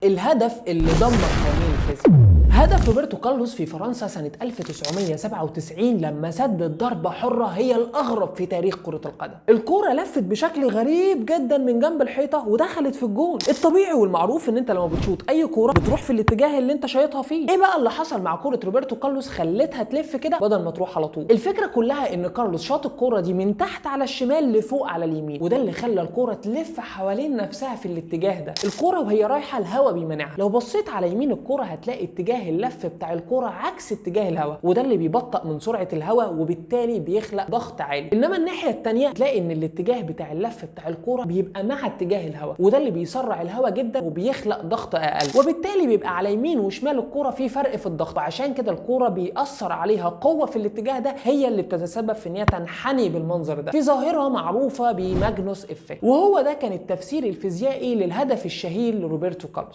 الهدف اللي دمر قوانين الفيزياء. هدف روبرتو كارلوس في فرنسا سنة 1997 لما سدد ضربة حرة هي الأغرب في تاريخ كرة القدم. الكرة لفت بشكل غريب جدا من جنب الحيطة ودخلت في الجون. الطبيعي والمعروف ان انت لما بتشوط اي كرة بتروح في الاتجاه اللي انت شايطها فيه. ايه بقى اللي حصل مع كرة روبرتو كارلوس خلتها تلف كده بدل ما تروح على طول؟ الفكرة كلها ان كارلوس شاط الكرة دي من تحت على الشمال لفوق على اليمين، وده اللي خلى الكرة تلف حوالين نفسها في الاتجاه ده. الكرة وهي رايحة الهواء بيمنعها. لو بصيت على يمين الكرة هتلاقي اتجاه اللف بتاع الكرة عكس اتجاه الهواء، وده اللي بيبطئ من سرعة الهواء وبالتالي بيخلق ضغط عالي. انما الناحية التانية تلاقي ان الاتجاه بتاع اللف بتاع الكرة بيبقى مع اتجاه الهواء، وده اللي بيسرع الهواء جدا وبيخلق ضغط اقل، وبالتالي بيبقى على يمين وشمال الكرة في فرق في الضغط، وعشان كده الكرة بيأثر عليها قوة في الاتجاه ده هي اللي بتتسبب في ان هي تنحني بالمنظر ده في ظاهرة معروفة بماجنوس إفكت. وهو ده كان التفسير الفيزيائي للهدف الشهير لروبرتو كارلوس.